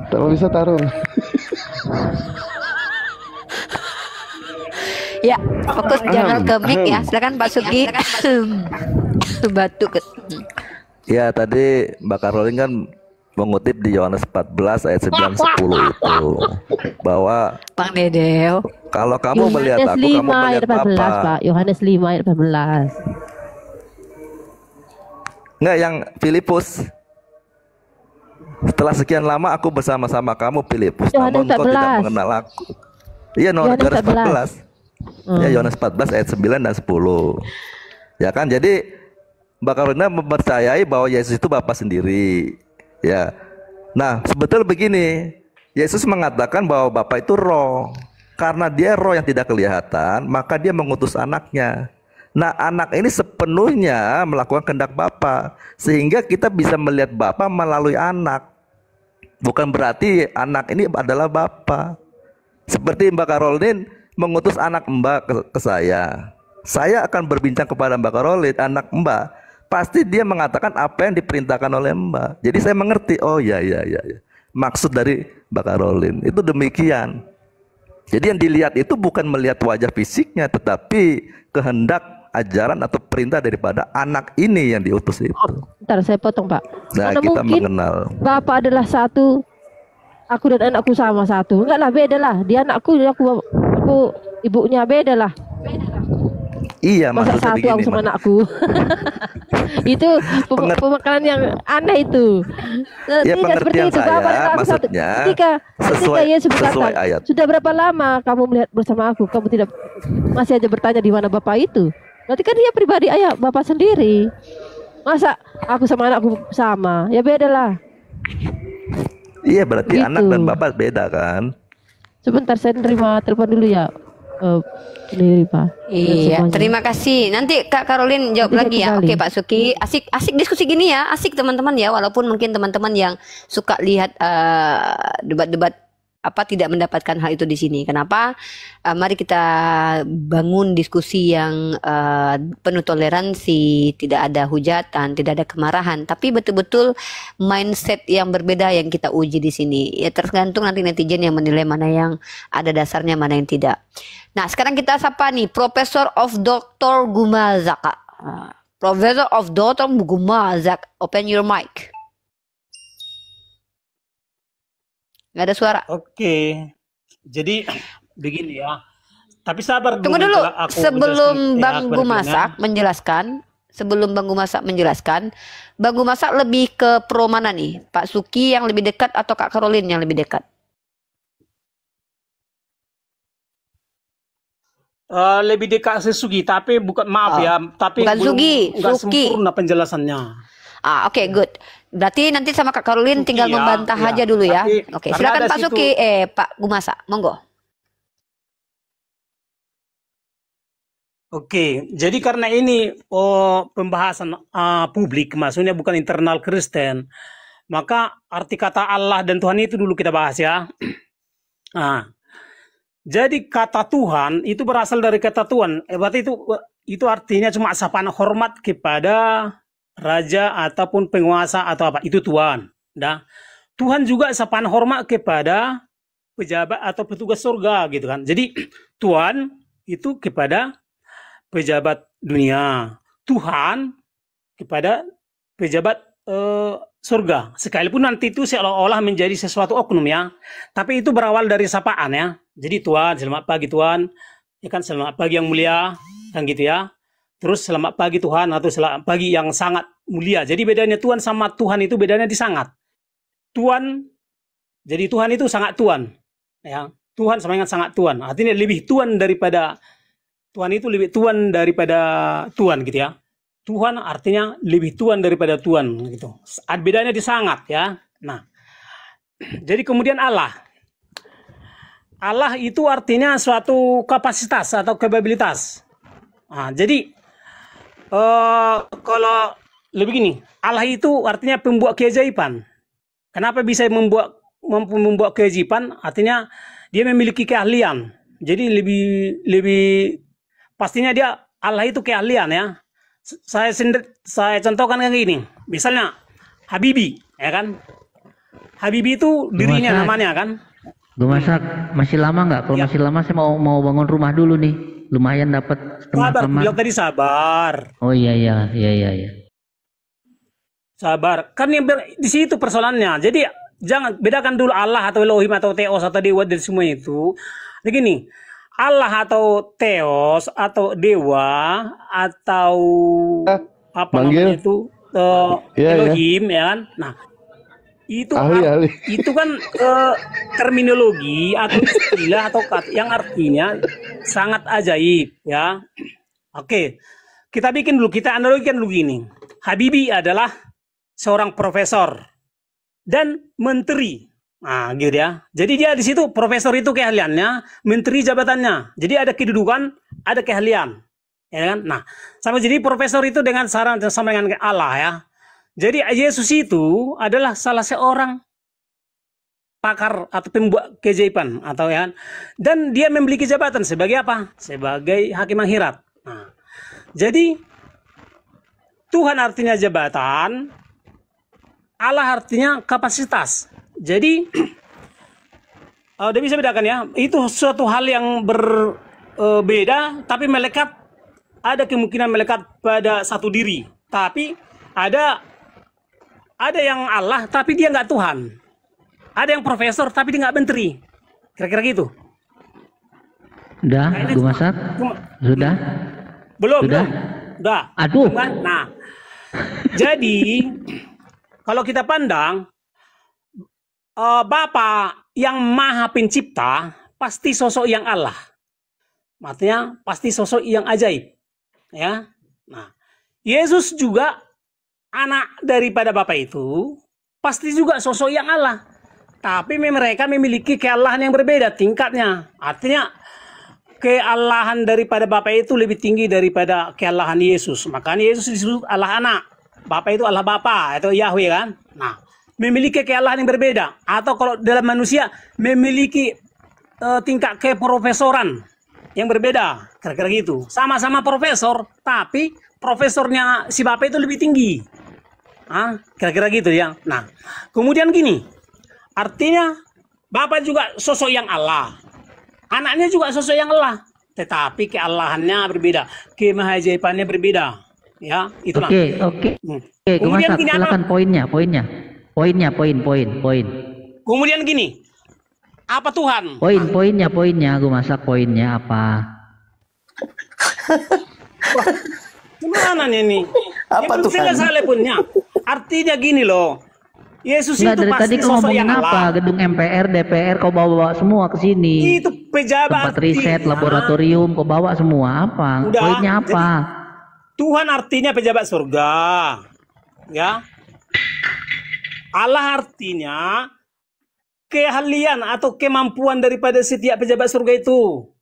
Kalau bisa taruh. Ya, fokus jangan ke mic ya. Silakan Pak Suki. Batu ke. Ya tadi Mbak Karolin kan mengutip di Yohanes 14 ayat 9 10 itu bahwa Bang Dedeo. kalau kamu melihat Yohanes aku, kamu 5 ayat melihat 14, Bapa. Pak. Yohanes 5 ayat 14. Enggak, yang Filipus. Setelah sekian lama aku bersama-sama kamu Filipus, Yohanes namun kau tidak 14. mengenal aku. Iya, Yohanes Yohanes 14. 14. Ya, Yohanes 14 ayat 9 dan 10. Ya kan, jadi Mbak Karolina mempercayai bahwa Yesus itu Bapa sendiri. Ya. Nah, sebetulnya begini, Yesus mengatakan bahwa Bapa itu roh. Karena dia roh yang tidak kelihatan, maka dia mengutus anaknya. Nah, anak ini sepenuhnya melakukan kehendak Bapa, sehingga kita bisa melihat Bapa melalui anak. Bukan berarti anak ini adalah Bapa. Seperti Mbak Karolin mengutus anak Mbak ke saya. Saya akan berbincang kepada Mbak Karolin, anak Mbak. Pasti dia mengatakan apa yang diperintahkan oleh Mbak. Jadi saya mengerti, oh ya. Maksud dari Mbak Karolin itu demikian. Jadi yang dilihat itu bukan melihat wajah fisiknya, tetapi kehendak, ajaran atau perintah daripada anak ini yang diutus itu. Ntar saya potong, Pak. Nah, Karena kita mungkin mengenal. Bapak adalah satu, aku dan anakku sama satu. Enggak lah, beda lah. Dia anakku, aku ibunya, beda lah. Iya, Masa maksudnya satu begini. aku sama anakku. Itu pemakanan yang aneh itu. Ya, Tidak seperti pengertian itu. saya, Bapak dan aku satu. maksudnya Ketika Yesus sesuai berkata, ayat. sudah berapa lama kamu melihat bersama aku? Kamu tidak masih aja bertanya di mana Bapak itu? Berarti kan dia pribadi ayah Bapak sendiri. Masa aku sama anakku sama? Ya beda lah. Iya, berarti Gitu. anak dan bapak beda kan? Sebentar saya nerima telepon dulu ya. Sendiri Pak. Iya, terima kasih. Nanti Kak Karolin jawab Nanti lagi ya. kembali. Oke Pak Suki, asik diskusi gini ya, asik teman-teman ya. Walaupun mungkin teman-teman yang suka lihat debat-debat apa tidak mendapatkan hal itu di sini. Kenapa? Mari kita bangun diskusi yang penuh toleransi, tidak ada hujatan, tidak ada kemarahan, tapi betul-betul mindset yang berbeda yang kita uji di sini. Ya tergantung nanti netizen yang menilai mana yang ada dasarnya, mana yang tidak. Nah, sekarang kita sapa nih Professor of Dr. Gumazaka. Professor of Dr. Gumazak, open your mic. Nggak ada suara. Oke, jadi begini ya. Tapi sabar Tunggu dulu, aku sebelum menjelaskan Bang pihak Gumasak menjelaskan, Bang Gumasak lebih ke pro mana nih? Pak Suki yang lebih dekat atau Kak Karolin yang lebih dekat? lebih dekat Sugi, tapi bukan maaf ya, tapi bukan belum Sugi, nggak Suki. sempurna penjelasannya. Oke, good. Berarti nanti sama Kak Karolin Suki tinggal ya, membantah ya. aja dulu ya. Tapi Oke, karena silakan ada Pak Suki, Pak Gumasak, monggo. Oke, jadi karena ini pembahasan publik, maksudnya bukan internal Kristen, maka arti kata Allah dan Tuhan itu dulu kita bahas ya. Nah, jadi kata Tuhan itu berasal dari kata Tuhan. Berarti itu artinya cuma sapaan hormat kepada raja ataupun penguasa atau apa, itu Tuhan. Nah, Tuhan juga sapaan hormat kepada pejabat atau petugas surga gitu kan. Jadi Tuhan itu kepada pejabat dunia, Tuhan kepada pejabat surga. Sekalipun nanti itu seolah-olah menjadi sesuatu oknum ya, tapi itu berawal dari sapaan ya. Jadi Tuhan, selamat pagi Tuhan, ya kan, selamat pagi yang mulia, kan gitu ya. Terus selamat pagi Tuhan atau selamat pagi yang sangat mulia. Jadi bedanya Tuhan sama Tuhan itu bedanya di sangat. Tuhan, jadi Tuhan itu sangat Tuhan, ya. Tuhan sama dengan sangat Tuhan. Artinya lebih Tuhan daripada Tuhan itu lebih Tuhan daripada Tuhan gitu ya. Tuhan artinya lebih Tuhan daripada Tuhan gitu. Bedanya di sangat ya. Nah, jadi kemudian Allah. Allah itu artinya suatu kapasitas atau kapabilitas. Nah, jadi kalau lebih gini, Allah itu artinya pembuat keajaiban. Kenapa bisa membuat keajaiban? Artinya dia memiliki keahlian. Jadi lebih pastinya dia, Allah itu keahlian ya. Saya contohkan kayak gini. Misalnya Habibie, ya kan? Habibie itu dirinya Gumasak. namanya kan. Gumasak, masih lama nggak? Kalau Ya. masih lama saya mau bangun rumah dulu nih. lumayan dapat setengah Sabar, kamar. bilang tadi sabar. Oh iya iya iya iya. Iya. Sabar. Kan di situ persoalannya. Jadi jangan bedakan dulu Allah atau Elohim atau Theos atau dewa dari semua itu. Begini, Allah atau Theos atau dewa atau apa manggil. namanya itu Iya, Elohim ya kan. Nah, itu Ahli. itu kan terminologi atau istilah atau yang artinya sangat ajaib ya. Oke. Kita bikin dulu, kita analogikan dulu gini. Habibie adalah seorang profesor dan menteri. Nah, gitu ya. Jadi dia di situ profesor itu keahliannya, menteri jabatannya. Jadi ada kedudukan, ada keahlian. Ya kan? Nah, sama jadi profesor itu dengan saran sama dengan Allah ya. Jadi Yesus itu adalah salah seorang pakar atau pembuat keajaiban atau ya kan? Dan dia memiliki jabatan sebagai apa? Sebagai hakim akhirat. Nah, jadi Tuhan artinya jabatan, Allah artinya kapasitas. Jadi udah bisa bedakan ya. Itu suatu hal yang berbeda, tapi melekat, ada kemungkinan melekat pada satu diri. Tapi ada yang Allah, tapi dia nggak Tuhan. Ada yang profesor, tapi dia nggak menteri. Kira-kira gitu. Udah, gue masak. Sudah. Belum, Sudah. belum. Udah. Aduh. Nah, jadi kalau kita pandang Bapa yang Maha Pencipta pasti sosok yang Allah. Artinya pasti sosok yang ajaib. Ya. Nah, Yesus juga anak daripada Bapa itu pasti juga sosok yang Allah. Tapi mereka memiliki keallahan yang berbeda tingkatnya. Artinya keallahan daripada Bapa itu lebih tinggi daripada keallahan Yesus. Makanya Yesus disebut Allah anak. Bapa itu Allah Bapa, itu Yahweh kan. Nah, memiliki keallahan yang berbeda. Atau kalau dalam manusia memiliki tingkat keprofesoran yang berbeda. Kira-kira gitu. Sama-sama profesor, tapi profesornya si Bapa itu lebih tinggi. Kira-kira gitu ya. Nah, kemudian gini. Artinya Bapa juga sosok yang Allah. Anaknya juga sosok yang Allah. Tetapi keallahannya berbeda. Kemahajaibannya berbeda. Ya, itulah. Oke, gue Kemudian masak. gini, Silakan poin. Kemudian gini. Apa Tuhan? Poinnya, gue masak poinnya apa? Gimana nih ini? Apa Tuhan? Tidak salah punya. Artinya gini loh. Yesus Enggak, itu dari pasti tadi kau sosok ngomongin yang apa? Allah. Gedung MPR, DPR kau bawa semua ke sini. Itu pejabat. Tempat riset, laboratorium kau bawa semua apa? Udah, Poinnya apa? Tuhan artinya pejabat surga. Ya. Allah artinya keahlian atau kemampuan daripada setiap pejabat surga itu.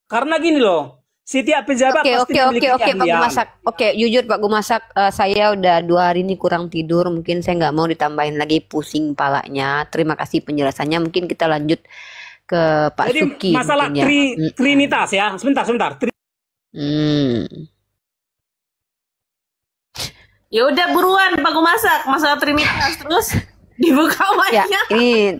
Karena gini loh, setiap pejabat pasti memiliki Pak keahlian. Gumasak. Oke, jujur Pak Gumasak, saya udah 2 hari ini kurang tidur. Mungkin saya nggak mau ditambahin lagi pusing palanya. Terima kasih penjelasannya. Mungkin kita lanjut ke Pak Jadi Suki. masalah mungkin ya. trinitas ya. Sebentar. Ya udah buruan Pak Gumasak, masalah Trinitas terus dibuka Ya, mic-nya. ini